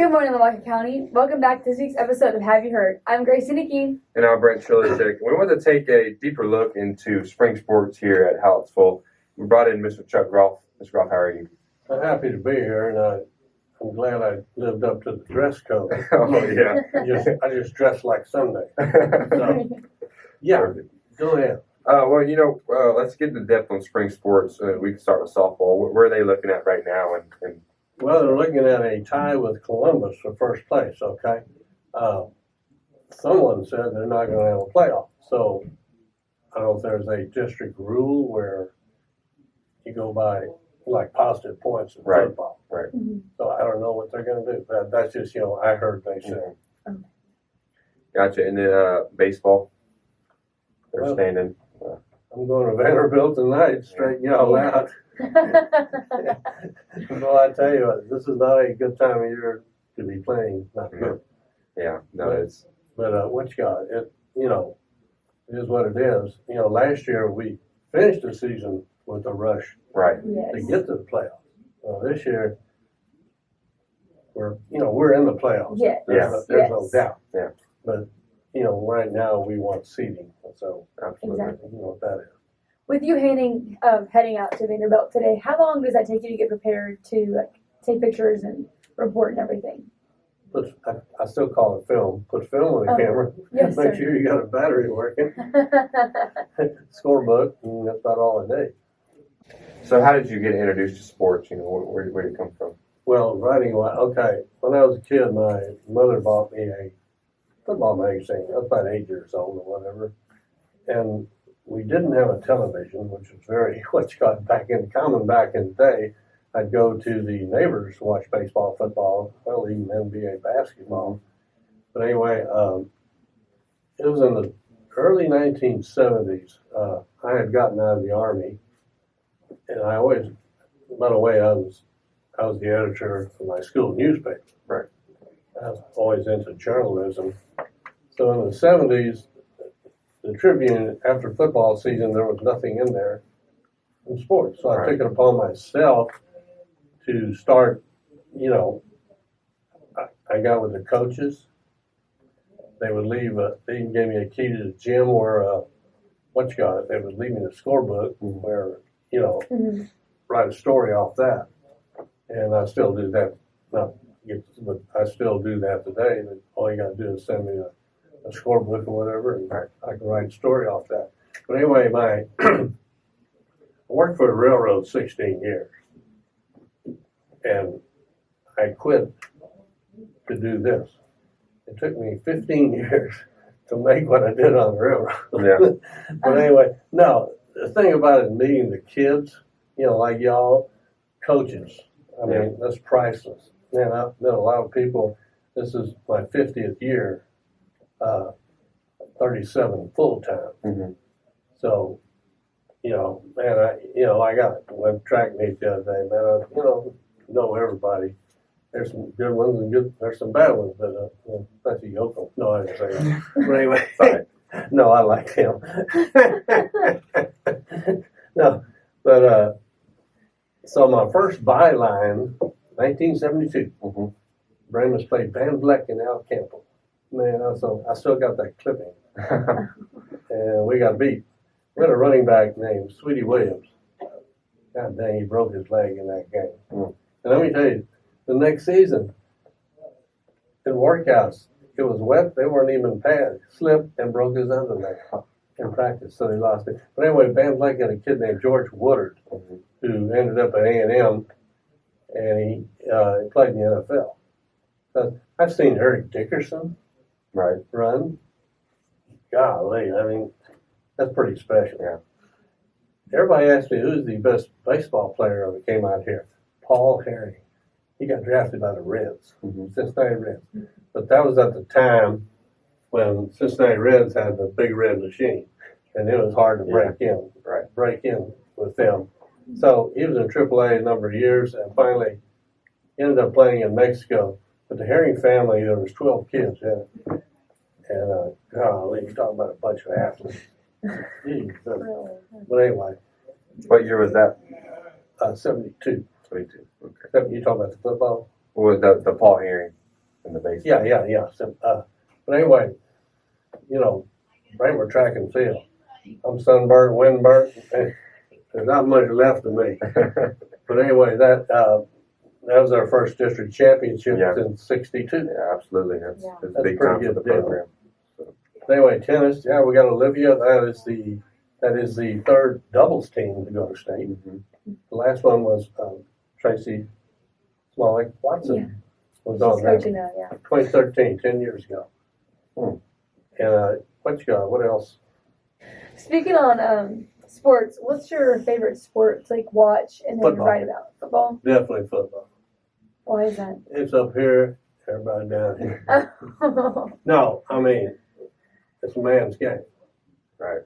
Good morning, Lavaca County. Welcome back to this week's episode of Have You Heard? I'm Grace Nicky. And I'm Brent Chilicek. We want to take a deeper look into spring sports here at Hallettsville. We brought in Mr. Chuck Groff. Mr. Groff, how are you? I'm happy to be here, and I'm glad I lived up to the dress code. Oh, yeah. I just dressed like Sunday. So, yeah, Perfect. go ahead. Let's get into depth on spring sports. We can start with softball. Where are they looking at right now? And Well, they're looking at a tie with Columbus for first place, okay? Someone said they're not going to have a playoff. So I don't know if there's a district rule where you go by like positive points in Right. football. Right. So I don't know what they're going to do. That's just, I heard they said. Gotcha. And then baseball. They're Well, standing. I'm going to Vanderbilt tonight, straighten y'all out. Well, I tell you what, this is not a good time of year to be playing. Not good. Yeah. No, it's But what you got? It is what it is. Last year we finished the season with a rush right. to get to the playoffs. This year we're in the playoffs. Yes. There's no doubt. Yeah. But right now we want seeding. So Absolutely. Exactly. you know what that is. With you heading out to Vanderbilt today, how long does that take you to get prepared to take pictures and report and everything? I still call it film. Put film on the camera. Yes, Make sir. sure you got a battery working. Scorebook, and that's about all I need. So how did you get introduced to sports? Where did it come from? Well, writing, okay. When I was a kid, my mother bought me a football magazine. I was about 8 years old or whatever. And we didn't have a television, which was very common back in the day. I'd go to the neighbors to watch baseball, football, well, even NBA basketball. But anyway, it was in the early 1970s. I had gotten out of the Army, and I always, by the way, I was the editor for my school newspaper. Right. I was always into journalism. So in the 70s, the Tribune, after football season, there was nothing in there in sports. So I took it upon myself to start, I got with the coaches. They would leave, they even gave me a key to the gym where, they would leave me the scorebook where, write a story off that. And I still do that, but I still do that today. But all you got to do is send me a scorebook or whatever, and I can write a story off that. But anyway, I worked for the railroad 16 years, and I quit to do this. It took me 15 years to make what I did on the railroad. Yeah. But anyway, no, the thing about it, meeting the kids, like y'all, coaches, I mean, that's priceless. Man, I've met a lot of people. This is my 50th year, 37 full time. Mm-hmm. So, I went track meet the other day, man. I know everybody. There's some good ones and there's some bad ones, but that's a yokel. No, I didn't say that. But anyway, Sorry. no, I like him. No, but so my first byline, 1972. Mm-hmm. Brandon played Van Vleck and Al Campbell. Man, I still got that clipping. And we got beat. We had a running back named Sweetie Williams. God dang, he broke his leg in that game. Mm. And let me tell you, the next season, in workouts, it was wet. They weren't even padded. Slipped and broke his underleg in practice, so they lost it. But anyway, Van Vleck had a kid named George Woodard, who ended up at A&M, and he played in the NFL. But I've seen Eric Dickerson run. Golly, I mean, that's pretty special. Yeah. Everybody asks me who's the best baseball player ever came out here. Paul Herring. He got drafted by the Reds, Cincinnati Reds. But that was at the time when Cincinnati Reds had the big red machine, and it was hard to break in with them. So he was in AAA a number of years, and finally ended up playing in Mexico. But the Herring family, there was 12 kids, and golly, you're talking about a bunch of athletes. Jeez, but anyway, What year was that? 72. 22. Okay. You talking about the football? What was the Paul Herring? in the basement. Yeah. So, but anyway, you know, Bramer track and field. I'm sunburned, windburnt, and there's not much left of me. But anyway, that was our first district championship Yeah. in '62. Yeah, absolutely. That's a That's big pretty time for good the deal. program. Anyway, tennis. Yeah, we got Olivia. That is the third doubles team to go to state. Mhm. The last one was Tracy Smollett Watson was She's on that. coaching now, yeah. 2013, 10 years ago. Hmm. And what you got? What else? Speaking on sports, what's your favorite sport to like watch and then Football. write about? Football? Definitely football. Why is that? It's up here, everybody down here. No, I mean, it's a man's game. Right.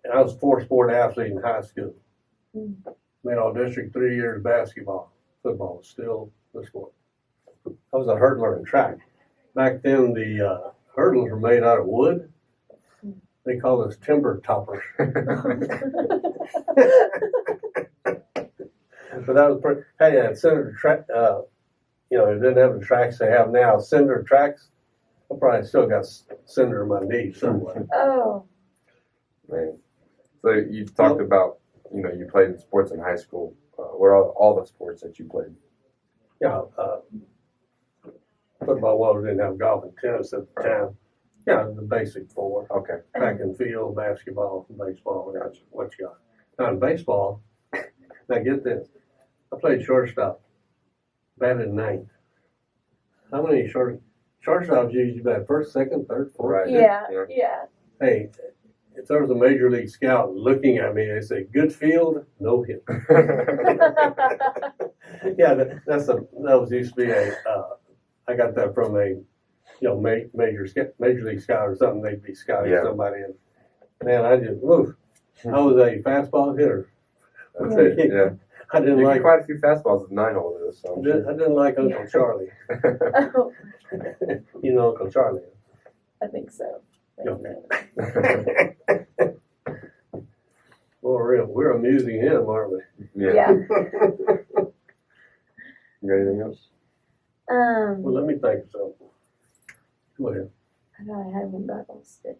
And I was a four-sport athlete in high school. Mm. Made all district 3 years basketball. Football was still the sport. I was a hurdler in track. Back then, the hurdles were made out of wood. They called us timber toppers. But that was pretty. Hey, Senator track. You know, it didn't have the tracks they have now. Cinder tracks. I probably still got cinder in my knee somewhere. Oh, Man. So you talked about, you know, you played sports in high school. What are all the sports that you played? Yeah, football. Well, we didn't have golf and tennis at the time. Yeah, the basic four: Okay. track and field, basketball, baseball. That's what you got. Now in baseball, now get this. I played shortstop. Batted ninth. How many shortstops usually bat? First, second, third, fourth? Right. yeah, Yeah. yeah. Hey, if there was a major league scout looking at me, they say, "Good field, no hit." Yeah, that was used to be a. I got that from a, major league scout or something. They'd be scouting Yeah. somebody, and man, I was a fastball hitter. That's it. Yeah. I didn't You like. get quite a few fastballs with 9-hole though, so I I'm didn't like Uncle Charlie. Oh, You know Uncle Charlie. I think so. Okay. Well, we're amusing him, aren't we? yeah. Yeah. You got anything else? Well, let me think of something. Go ahead. I thought I had one back on stick.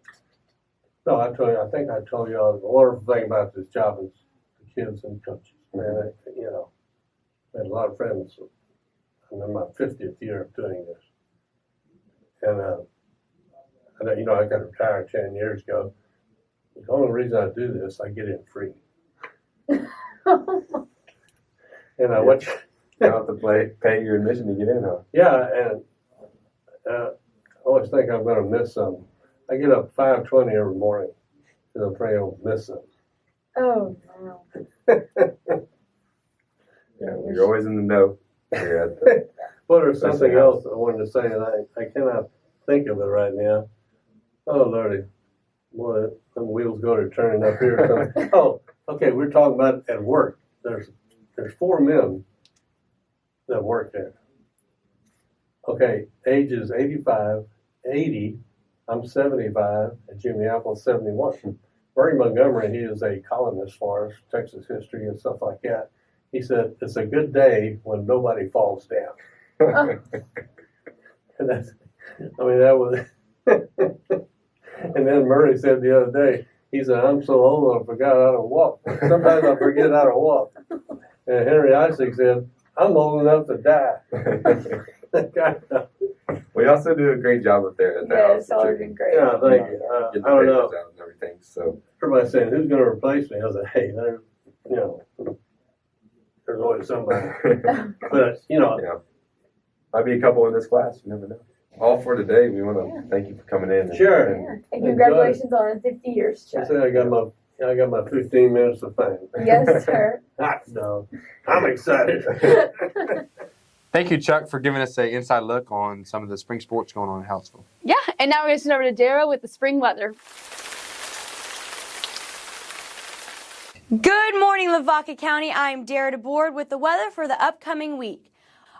No, I think I told you the wonderful thing about this job is the kids and coaches. Man, I had a lot of friends. I'm in my 50th year of doing this. And, I got retired 10 years ago. The only reason I do this, I get in free. And what you, You don't have to pay your admission to get in, huh? yeah, and I always think I'm going to miss something. I get up 5:20 every morning because I'm afraid I'll miss something. Oh, wow. Yeah, you're always in the know. You're at the, Well, there's something Listen, else I wanted to say, and I cannot think of it right now. Oh, Lordy. Boy, some wheels go to turning up here or something. Oh, okay, we're talking about at work. There's 4 men that work there. Okay, ages 85, 80, I'm 75, and Jimmy Apple's 71. Bernie Montgomery, he is a columnist for us, Texas history and stuff like that. He said, it's a good day when nobody falls down. And that was, and then Murray said the other day, he said, I'm so old I forgot how to walk. Sometimes I forget how to walk. And Henry Isaac said, I'm old enough to die. We also do a great job up there. Yeah, it's always been great. Yeah, thank you. Get I the don't papers know. out and everything. So Everybody's saying, who's going to replace me? I said, hey, there's always somebody. But, might be a couple in this class. You never know. All for today. We want to thank you for coming in. Sure. and And congratulations on 50 years, I Chuck. said, I got my 15 minutes of fame. Yes, sir. Hot dog. I'm excited. Thank you, Chuck, for giving us an inside look on some of the spring sports going on in Hallettsville. Yeah, and now we're going to send over to Dara with the spring weather. Good morning, Lavaca County. I'm Dara DeBoard with the weather for the upcoming week.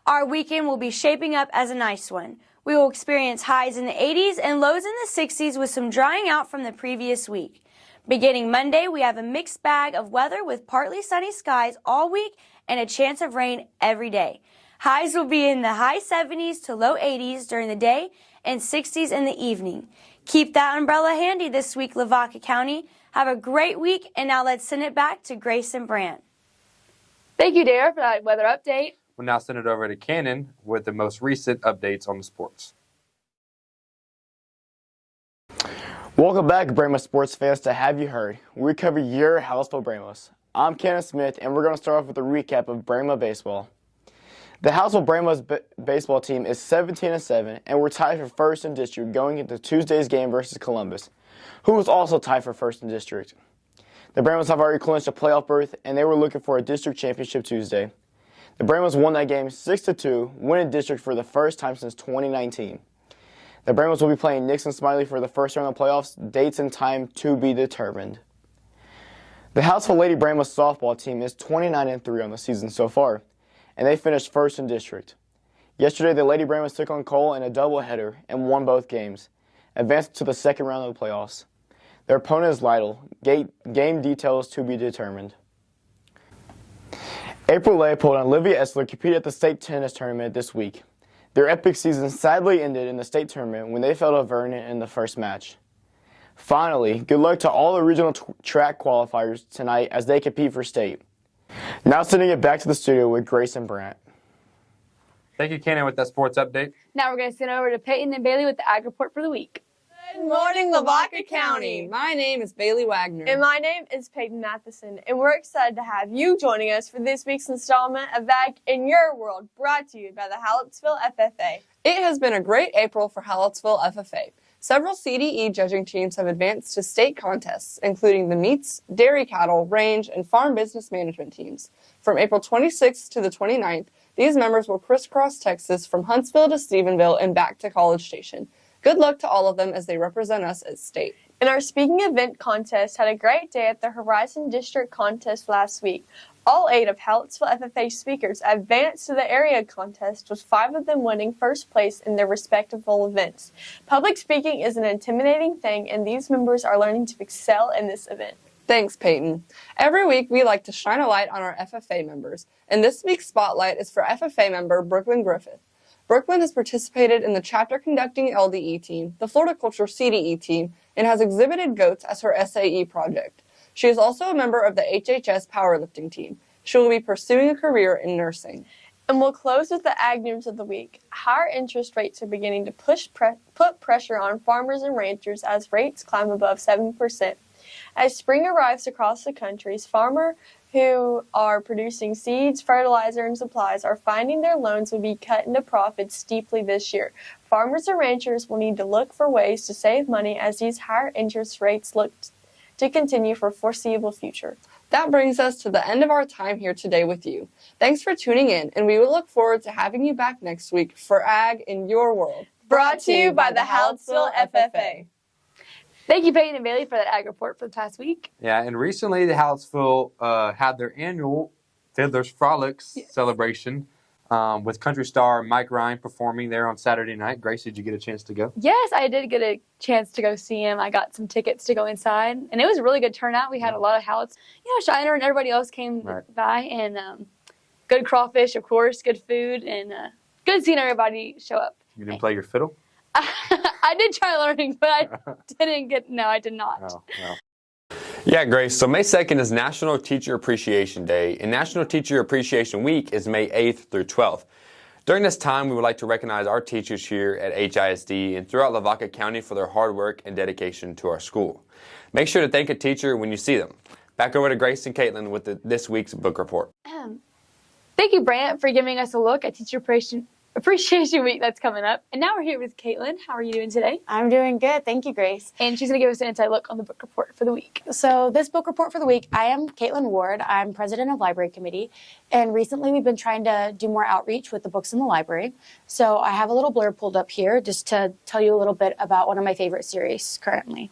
Our weekend will be shaping up as a nice one. We will experience highs in the 80s and lows in the 60s with some drying out from the previous week. Beginning Monday, we have a mixed bag of weather with partly sunny skies all week and a chance of rain every day. Highs will be in the high 70s to low 80s during the day and 60s in the evening. Keep that umbrella handy this week, Lavaca County. Have a great week, and now let's send it back to Grace and Brant. Thank you, Dara, for that weather update. We'll now send it over to Cannon with the most recent updates on the sports. Welcome back, Brahma sports fans, to Have You Heard? We cover your Hallettsville Brahmas. I'm Cannon Smith, and we're going to start off with a recap of Brahma baseball. The Hallettsville Brahmas baseball team is 17-7, and we're tied for first in district going into Tuesday's game versus Columbus, who was also tied for first in district. The Brahmas have already clinched a playoff berth, and they were looking for a district championship Tuesday. The Brahmas won that game 6-2, winning district for the first time since 2019. The Brahmas will be playing Nixon Smiley for the first round of playoffs, dates and time to be determined. The Hallettsville Lady Brahmas softball team is 29-3 on the season so far, and they finished first in district. Yesterday, the Lady Brahmas took on Cole in a doubleheader and won both games, advanced to the second round of the playoffs. Their opponent is Lytle. Game details to be determined. April Leopold and Olivia Essler competed at the state tennis tournament this week. Their epic season sadly ended in the state tournament when they fell to Vernon in the first match. Finally, good luck to all the regional track qualifiers tonight as they compete for state. Now sending it back to the studio with Grace and Brant. Thank you, Cannon, with that sports update. Now we're going to send over to Peyton and Bailey with the Ag Report for the week. Good morning, Lavaca County. My name is Bailey Wagner. And my name is Peyton Matheson, and we're excited to have you joining us for this week's installment of Ag in Your World, brought to you by the Hallettsville FFA. It has been a great April for Hallettsville FFA. Several CDE judging teams have advanced to state contests, including the meats, dairy cattle, range, and farm business management teams. From April 26th to the 29th, these members will crisscross Texas from Huntsville to Stephenville and back to College Station. Good luck to all of them as they represent us at state. And our speaking event contest had a great day at the Horizon District contest last week. All 8 of Hallettsville FFA speakers advanced to the area contest, with 5 of them winning first place in their respective events. Public speaking is an intimidating thing, and these members are learning to excel in this event. Thanks, Peyton. Every week, we like to shine a light on our FFA members, and this week's spotlight is for FFA member Brooklyn Griffith. Brooklyn has participated in the chapter conducting LDE team, the Floriculture CDE team, and has exhibited goats as her SAE project. She is also a member of the HHS powerlifting team. She will be pursuing a career in nursing. And we'll close with the Ag News of the Week. Higher interest rates are beginning to put pressure on farmers and ranchers as rates climb above 7%. As spring arrives across the country, farmers who are producing seeds, fertilizer, and supplies are finding their loans will be cut into profits steeply this year. Farmers and ranchers will need to look for ways to save money as these higher interest rates look to continue for a foreseeable future. That brings us to the end of our time here today with you. Thanks for tuning in, and we will look forward to having you back next week for Ag in Your World. Brought to you by the Hallettsville FFA. Thank you, Peyton and Bailey, for that Ag Report for the past week. Yeah, and recently the Hallettsville had their annual Fiddler's Frolics celebration with country star Mike Ryan performing there on Saturday night. Grace, did you get a chance to go? Yes, I did get a chance to go see him. I got some tickets to go inside, and it was a really good turnout. We had a lot of Halletts, Shiner and everybody else came by, and good crawfish, of course, good food, and good seeing everybody show up. You didn't play your fiddle? I did try learning, but I did not. Oh, no. Yeah, Grace. So May 2nd is National Teacher Appreciation Day, and National Teacher Appreciation Week is May 8th through 12th. During this time, we would like to recognize our teachers here at HISD and throughout Lavaca County for their hard work and dedication to our school. Make sure to thank a teacher when you see them. Back over to Grace and Caitlin with this week's book report. Thank you, Brant, for giving us a look at Teacher Appreciation Week that's coming up. And now we're here with Caitlin. How are you doing today? I'm doing good. Thank you, Grace. And she's going to give us an inside look on the book report for the week. So this book report for the week, I am Caitlin Ward. I'm president of Library Committee. And recently we've been trying to do more outreach with the books in the library. So I have a little blurb pulled up here just to tell you a little bit about one of my favorite series currently.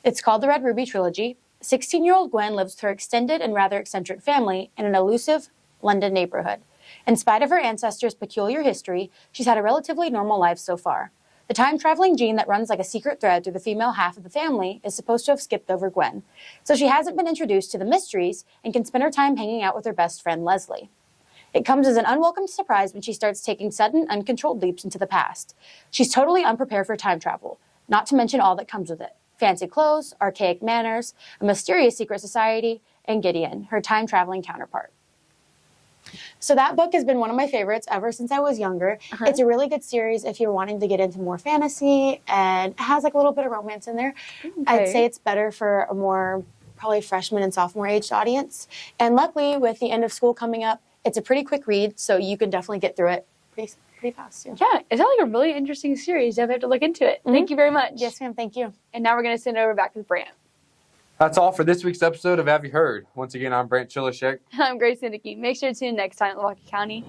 It's called The Red Ruby Trilogy. 16-year-old Gwen lives with her extended and rather eccentric family in an elusive London neighborhood. In spite of her ancestors' peculiar history, she's had a relatively normal life so far. The time-traveling gene that runs like a secret thread through the female half of the family is supposed to have skipped over Gwen, so she hasn't been introduced to the mysteries and can spend her time hanging out with her best friend, Leslie. It comes as an unwelcome surprise when she starts taking sudden, uncontrolled leaps into the past. She's totally unprepared for time travel, not to mention all that comes with it. Fancy clothes, archaic manners, a mysterious secret society, and Gideon, her time-traveling counterpart. So that book has been one of my favorites ever since I was younger. It's a really good series if you're wanting to get into more fantasy, and it has like a little bit of romance in there. I'd say it's better for a more probably freshman and sophomore aged audience. And luckily, with the end of school coming up, it's a pretty quick read, so you can definitely get through it pretty fast. Yeah, Yeah, it sounds like a really interesting series. Definitely have to look into it. Thank you very much. Yes, ma'am. Thank you. And now we're going to send it over back to Brant. That's all for this week's episode of Have You Heard? Once again, I'm Brant Chilishek. I'm Grace Indicke. Make sure to tune in next time at Milwaukee County.